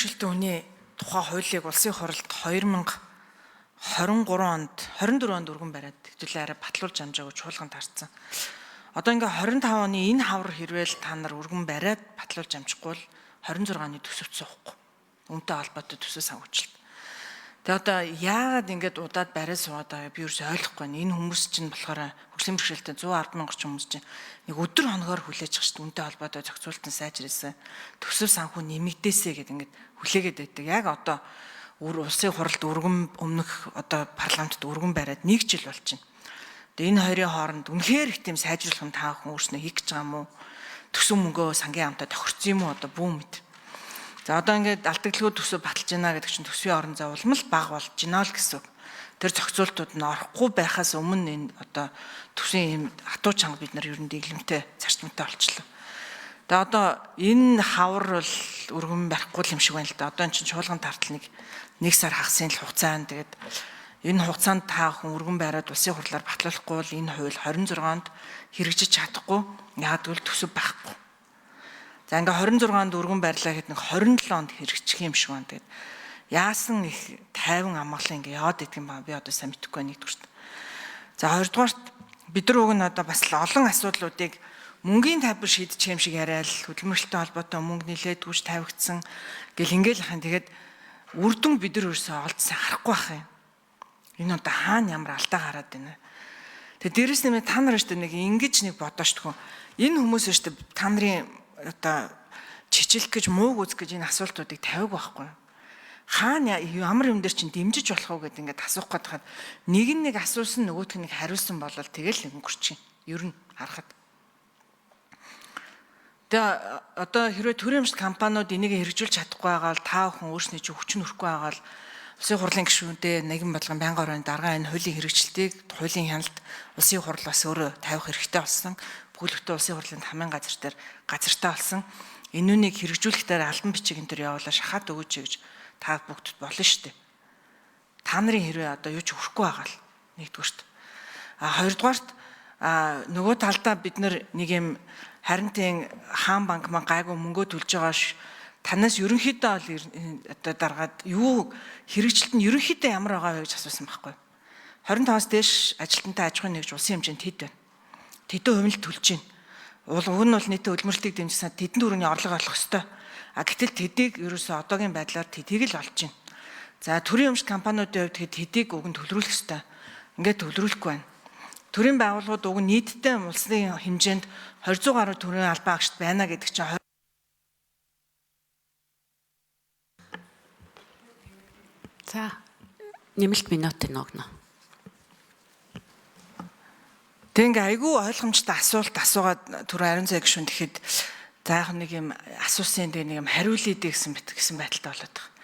бэрхшээлтэй хүний тухай хуулийг улсын хурлд 2023 онд 24 онд өргөн бариад хэвлээ арай батлуулж амжаагүй чуулган таарсан. Одоо ингээ 25 оны энэ хавар хэрвэл та нар өргөн бариад батлуулж амжихгүй бол 26 оны төсөвт суухгүй. Үнэтэй холбоотой төсөв санхүүжилт. Тэгээ одоо яагаад ингээд удаад бариад суугаад байгаа би юус ойлгохгүй байна. Энэ хүмүүс чинь болохоор хөгжлийн бэрхшээлтэй 110 мянган ч хүмүүс чинь нэг өдөр хоногоор хүлээж байгаа шүү дээ. Үнэтэй холбоотой зохицуултын сайжирсан төсөв санхүү нэмэгдээсэ гэдэг ингээд хүлээгээд байдаг. Яг одоо улсын хурлд өргөн өмнөх одоо парламентд өргөн бариад 1 жил болж байна. Тэгээ энэ хоёрын хооронд үнэхээр их тийм сайжруулах нь та бүхэн өөрснөө хийх гэж байгаа мó? Төсөв мөнгөө сангийн амтаа тохирсон юм уу одоо бүү мэд. За одоо ингээд алдагдлгүй төсөв баталж байна гэдэг чинь төсвийн орон зай улмал бага болж байна л гэсэн. Тэр зохицуултууд нь орохгүй байхаас өмнө энэ одоо төсвийн юм хатуу чанга бид нар ер нь дэглэмтэй зарчмтай болчихлоо. Тэгээ одоо энэ хавар бол өргөн барихгүй юм шиг байна л да. Одоо эн чинь чуулган тартал нэг сар хагасын л хугацаа байна. Тэгээд энэ хугацаанд та хүн өргөн байраад улсын хурлаар батлуулахгүй бол энэ хууль 26-нд хэрэгжиж чадахгүй. Яагад гэвэл төсөв байхгүй. За ингээ 26-нд өргөн байрлаа гэхэд нэг 27 онд хэрэгжих юм шиг байна. Тэгээд яасан их тайван амгалан ингээ яваад идэх юм ба би одоо сайн мэдэхгүй байна нэгдүгürt. За хоёрдугаарт бид нар уг нь одоо бас олон асуудлуудыг мөнгөний тайвар шийдчих юм шиг яриад хөдөлмөрлөлттэй холбоотой мөнгө нилээдгүйч тавигдсан гэл ингээл ахын тэгээд үрдэн бид нар өөрсөө олдсон харахгүй байх юм. Энэ одоо хаана ямар алдаа гараад байна. Тэгээд дээрэс нэмээ та нар өштэй нэг ингэж нэг бодоочтгүй. Энэ хүмүүс өштэй та нарын одоо чичлэх гэж мууг үзэх гэж энэ асуултуудыг тавиаг байхгүй. Хаана ямар юм дээр чинь дэмжиж болох уу гэдэг ингээд асуух гээд хаад нэг асуусан нөгөөх нь хариулсан болол тэгэл өнгөрч юм. Ер нь харахад. Тэгээ одоо хэрвээ төрийн өмчт компаниуд энийг хэрэгжүүлж чадахгүй байгаа бол та бүхэн өөрснөө чи хүчин өрөхгүй байгаа бол улсын хурлын гишүүнтэй нэгэн бодлогын байнгын оройн дарга энэ хуулийн хэрэгжилтийг хуулийн хяналт улсын хурл бас өөрөө тавих хэрэгтэй болсон. Бүхэлдээ улсын хурлын хамгийн газар дээр газартай болсон. Энэ үнийг хэрэгжүүлэхдээ албан бичиг энэ төр явуулаа шахаад өгөөч гэж та бүгд болно шүү дээ. Та нарын хэрвээ одоо юу ч өрөхгүй байгаа л нэгдүгürt. Хоёрдугаарт нөгөө талдаа бид нэг юм харинтын хаан банк маань гайгүй мөнгөө төлж байгаа ш. Танаас ерөнхийдөө одоо даргаад юу хэрэгжилт нь ерөнхийдөө ямар байгаа вэ гэж асуусан байхгүй. 25-аас дээш ажилтнтай аж ахуйн нэгж улсын хэмжээнд хэд байна? Тэдэн хувилт төлж байна. Уг нь бол нийтийн хөдөлмөрлөлтийг дэмжсэн тэдэн дөрөвний орлого олох ёстой. Гэтэл тэдийг ерөөсөө одоогийн байдлаар тэдийг л олж байна. За төрийн өмчт компаниудын хувьд тэдийг уг нь төлрүүлэх ёстой. Ингээд төлрүүлэхгүй байна. Төрийн байгууллагууд уг нь нийтдээ улсын хэмжээнд 200 гаруй төрийн албан агшд байна гэдэг чинь за нэмэлт минутын өгнө. Тэг ингээ айгүй ойлгомжтой асуулт асуугаад түр ариун зай гişүн тэгэхэд за яг нэг юм асуусан нэг юм хариулъя гэсэн байдалтай болоод байгаа.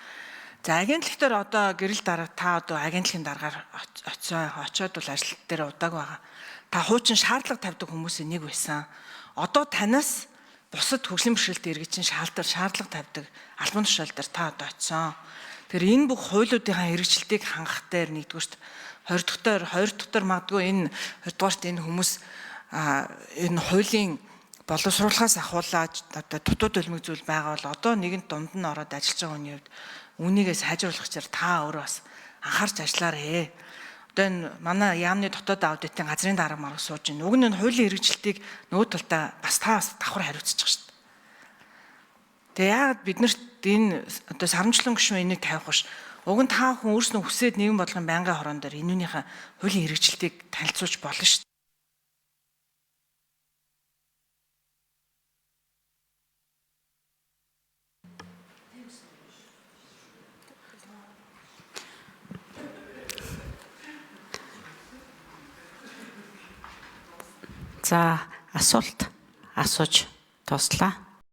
За агентлагтаар одоо гэрэл дарга та одоо агентлагийн даргаар очиод бол ажил дээр удааг байгаа. Та хуучин шаардлага тавьдаг хүмүүсийн нэг байсан. Одоо танаас бусад хөгжлийн бэрхшээлтэй иргэжийн шаардлага тавьдаг албан тушаал дээр та одоо очисон. Тэр энэ бүх хуулиудын хэрэгжилтийг хангах дээр нэгдүгürt хоёр дахь магадгүй энэ хоёрдугаарт энэ хүмүүс энэ хуулийн боловсруулахаас ахуулаад одоо дутуу төлмөг зүйл байгаа бол одоо нэгэнт дунд нь ороод ажиллаж байгаа хүний хувьд үнийгээ сайжруулах чаар та өөрөө бас анхаарч ажиллаарэ. Одоо энэ манай яамны дотоод аудитын газрын дарга марга сууж байна. Уг нь энэ хуулийн хэрэгжилтийг нөгөө талдаа бас та давхар хариуцчих шүү дээ. Тэгээ яагаад бид нарт энэ одоо сарамжлан гишүүн энийг тавих биш. Уг нь та хүн өөрснөө хүсээд нэгэн бодлогын байнгын хорон дээр энүүнийхээ хуулийн хэрэгжилтийг танилцуулж болно шүү дээ. За асуулт асууж дуслаа.